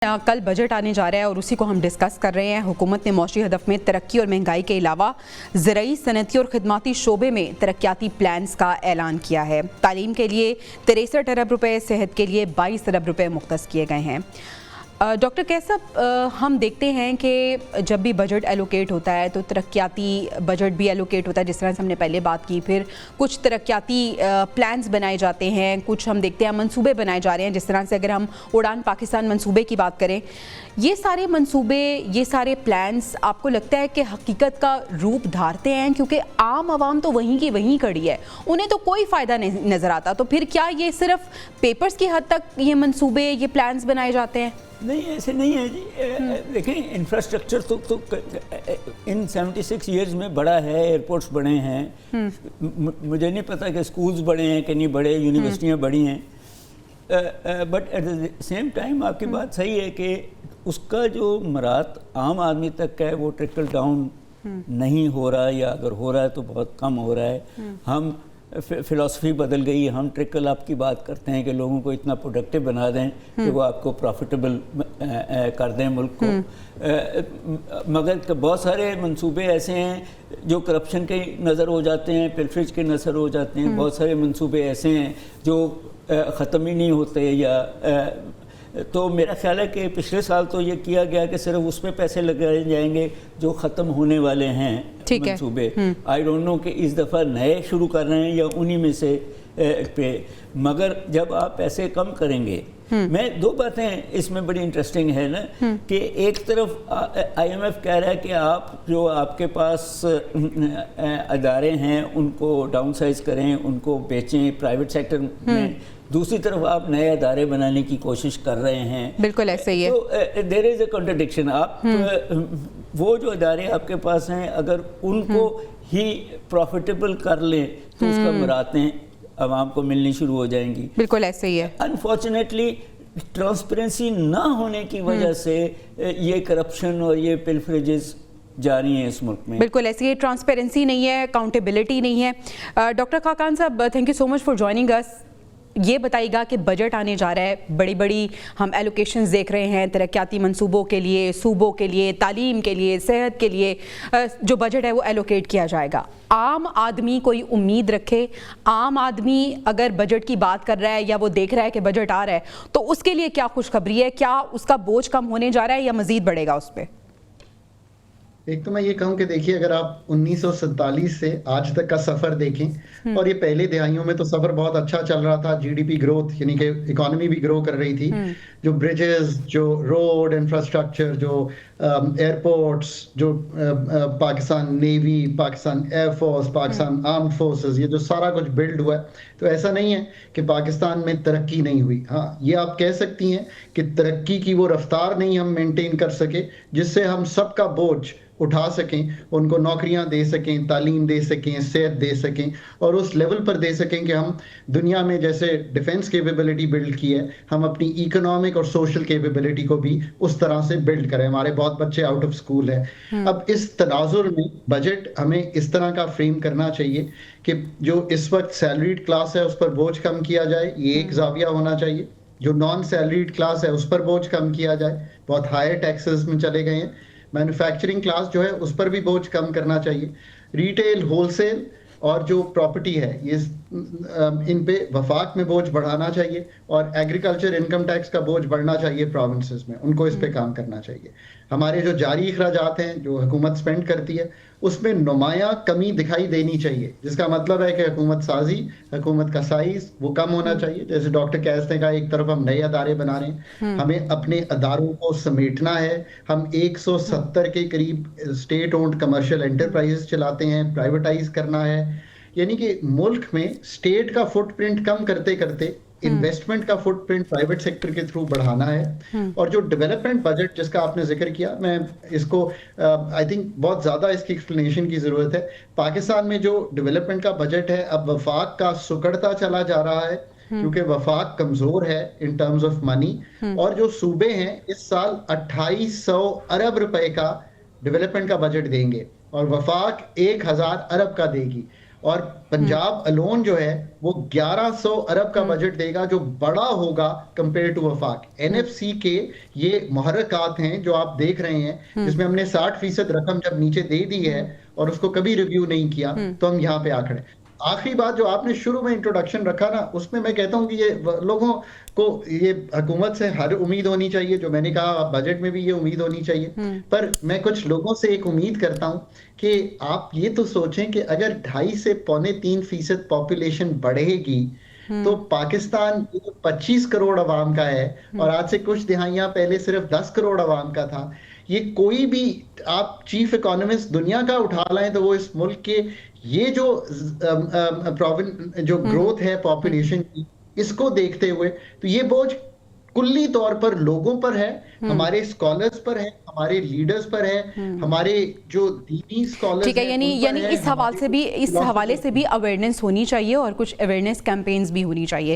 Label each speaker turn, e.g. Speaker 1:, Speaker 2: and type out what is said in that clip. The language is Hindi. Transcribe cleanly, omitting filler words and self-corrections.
Speaker 1: कल बजट आने जा रहा है और उसी को हम डिस्कस कर रहे हैं। हुकूमत ने मौशी हदफ में तरक्की और महंगाई के अलावा ज़राई, सनती और खिदमाती शोबे में तरक्याती प्लान्स का ऐलान किया है। तालीम के लिए 63 अरब रुपए, सेहत के लिए 22 अरब रुपए मुख्तस किए गए हैं। डॉक्टर कैसब, हम देखते हैं कि जब भी बजट एलोकेट होता है तो तरक्याती बजट भी एलोकेट होता है, जिस तरह से हमने पहले बात की। फिर कुछ तरक्याती प्लान्स बनाए जाते हैं, कुछ हम देखते हैं मंसूबे बनाए जा रहे हैं। जिस तरह से अगर हम उड़ान पाकिस्तान मंसूबे की बात करें, ये सारे मंसूबे, ये सारे प्लान्स आपको लगता है कि हकीकत का रूप धारते हैं? क्योंकि आम आवाम तो वहीं की वहीं खड़ी है, उन्हें तो कोई फ़ायदा नहीं नज़र आता। तो फिर क्या ये सिर्फ पेपर्स की हद तक ये मंसूबे, ये प्लान्स बनाए जाते हैं?
Speaker 2: नहीं, ऐसे नहीं है जी। देखें, इंफ्रास्ट्रक्चर तो इन 76 ईयर्स में बड़ा है। एयरपोर्ट्स बड़े हैं, मुझे नहीं पता कि स्कूल्स बड़े हैं कि नहीं बड़े, यूनिवर्सिटियाँ बड़ी हैं, but at the same time आपकी बात सही है कि उसका जो मरात आम आदमी तक का है वो ट्रिकल डाउन नहीं हो रहा, या अगर हो रहा है तो बहुत कम हो रहा है। हम फ़िलासफ़ी बदल गई, हम ट्रिकल अप की बात करते हैं कि लोगों को इतना प्रोडक्टिव बना दें कि वो आपको प्रॉफिटेबल कर दें मुल्क को। मगर बहुत सारे मंसूबे ऐसे हैं जो करप्शन के नज़र हो जाते हैं, पिलफरेज के नज़र हो जाते हैं। बहुत सारे मंसूबे ऐसे हैं जो ख़त्म ही नहीं होते। या तो मेरा ख्याल है कि पिछले साल तो ये किया गया कि सिर्फ उस पर पैसे लगाए जाएंगे जो ख़त्म होने वाले हैं मंसूबे। आई डोंट नो कि इस दफ़ा नए शुरू कर रहे हैं या उन्हीं में से पे। मगर जब आप पैसे कम करेंगे, मैं दो बातें इसमें बड़ी इंटरेस्टिंग है ना, कि एक तरफ IMF कह रहा है कि आप जो आपके पास अदारे हैं उनको डाउन साइज करें, उनको बेचें प्राइवेट सेक्टर में। दूसरी तरफ आप नए अदारे बनाने की कोशिश कर रहे हैं।
Speaker 1: बिल्कुल ऐसे ही है।
Speaker 2: तो देयर इज़ अ कॉन्ट्रडिक्शन। आप वो जो अदारे आपके पास हैं, अगर उनको ही प्रॉफिटेबल कर लें तो उसका मुरादें आवाम को मिलनी शुरू हो जाएंगी।
Speaker 1: बिल्कुल ऐसे ही है।
Speaker 2: अनफॉर्चुनेटली ट्रांसपेरेंसी ना होने की वजह से ये करप्शन और ये पिलफरेजेस जारी हैं इस मुल्क में। बिल्कुल
Speaker 1: ऐसी ये ट्रांसपेरेंसी नहीं है, अकाउंटेबिलिटी नहीं है। डॉक्टर खाकान साहब, thank you so much for joining us. ये बताइएगा कि बजट आने जा रहा है, बड़ी बड़ी हम एलोकेशंस देख रहे हैं तरक्याती मंसूबों के लिए, सूबों के लिए, तालीम के लिए, सेहत के लिए। जो बजट है वो एलोकेट किया जाएगा। आम आदमी कोई उम्मीद रखे? आम आदमी अगर बजट की बात कर रहा है या वो देख रहा है कि बजट आ रहा है, तो उसके लिए क्या खुशखबरी है? क्या उसका बोझ कम होने जा रहा है या मजीद बढ़ेगा उस पर?
Speaker 3: एक तो मैं ये कहूं कि देखिए, अगर आप 1947 से आज तक का सफर देखें, और ये पहले दिहाइयों में तो सफर बहुत अच्छा चल रहा था। GDP ग्रोथ, यानी कि इकोनॉमी भी ग्रो कर रही थी। जो ब्रिजेस, जो रोड इंफ्रास्ट्रक्चर, जो एयरपोर्ट्स, जो Pakistan navy, Pakistan air force, Pakistan armed forces, ये जो सारा कुछ बिल्ड हुआ है, तो ऐसा नहीं है कि पाकिस्तान में तरक्की नहीं हुई। हाँ, ये आप कह सकती हैं कि तरक्की की वो रफ्तार नहीं हम मेंटेन कर सके जिससे हम सबका बोझ उठा सकें, उनको नौकरियां दे सकें, तालीम दे सकें, सेहत दे सकें, और उस लेवल पर दे सकें कि हम दुनिया में जैसे डिफेंस कैपेबिलिटी बिल्ड की है, हम अपनी इकोनॉमिक और सोशल कैपेबिलिटी को भी उस तरह से बिल्ड करें। हमारे बहुत बच्चे आउट ऑफ स्कूल हैं। अब इस तनाजुर में बजट हमें इस तरह का फ्रेम करना चाहिए कि जो इस वक्त सैलरीड क्लास है उस पर बोझ कम किया जाए, ये एक जाविया होना चाहिए। जो नॉन सैलरीड क्लास है उस पर बोझ कम किया जाए, बहुत हायर टैक्सेस में चले गए हैं। मैन्युफैक्चरिंग क्लास जो है उस पर भी बोझ कम करना चाहिए। रिटेल, होलसेल और जो प्रॉपर्टी है, ये इन पे वफाक में बोझ बढ़ाना चाहिए, और एग्रीकल्चर इनकम टैक्स का बोझ बढ़ना चाहिए प्रोविंसेस में, उनको इस पे काम करना चाहिए। हमारे जो जारी अखराजात हैं जो हुकूमत स्पेंड करती है, उसमें नुमाया कमी दिखाई देनी चाहिए, जिसका मतलब है कि हुकूमत साजी, हुकूमत का साइज वो कम होना चाहिए। जैसे डॉक्टर कैस ने कहा, एक तरफ हम नए अदारे बना रहे हैं, हमें अपने अदारों को समेटना है। हम 170 के करीब स्टेट ओन्ड कमर्शियल एंटरप्राइजेस चलाते हैं, प्राइवेटाइज करना है। यानी कि मुल्क में स्टेट का फुटप्रिंट कम करते करते इन्वेस्टमेंट का फुटप्रिंट प्राइवेट सेक्टर के थ्रू बढ़ाना है। और जो डेवलपमेंट बजट जिसका आपने जिक्र किया, मैं इसको आई थिंक बहुत ज्यादा इसकी एक्सप्लेनेशन की जरूरत है। पाकिस्तान में जो डेवलपमेंट का बजट है, अब वफाक का सुकड़ता चला जा रहा है, क्योंकि वफाक कमजोर है इन टर्म्स ऑफ मनी। और जो सूबे हैं इस साल 2800 अरब रुपए का डेवलपमेंट का बजट देंगे और वफाक 1000 अरब का देगी। और पंजाब अलोन जो है वो 1100 अरब का बजट देगा, जो बड़ा होगा कंपेयर टू वफाक। एनएफसी के ये मुहर्रकात हैं जो आप देख रहे हैं, जिसमें हमने 60% रकम जब नीचे दे दी है और उसको कभी रिव्यू नहीं किया, तो हम यहाँ पे आ खड़े। आखिरी बात जो आपने शुरू में इंट्रोडक्शन रखा ना, उसमें मैं कहता हूँ कि ये लोगों को, ये हुकूमत से हर उम्मीद होनी चाहिए, जो मैंने कहा बजट में भी ये उम्मीद होनी चाहिए, पर मैं कुछ लोगों से एक उम्मीद करता हूँ कि आप ये तो सोचें कि अगर 2.5 से 2.25% पॉपुलेशन बढ़ेगी तो पाकिस्तान 25 करोड़ आवाम का है, और आज से कुछ दिहाइयां पहले सिर्फ 10 करोड़ आवाम का था। ये कोई भी आप चीफ इकोनॉमिस्ट दुनिया का उठा लाएं तो वो इस मुल्क के ये जो जो ग्रोथ है पॉपुलेशन की, इसको देखते हुए तो ये बोझ कुल्ली तौर पर लोगों पर है, हमारे स्कॉलर्स पर है, हमारे लीडर्स पर है, हमारे जो दीनी स्कॉलर्स
Speaker 1: ठीक है, यानी इस हवाले से भी अवेयरनेस होनी चाहिए और कुछ अवेयरनेस कैंपेन्स भी होनी चाहिए।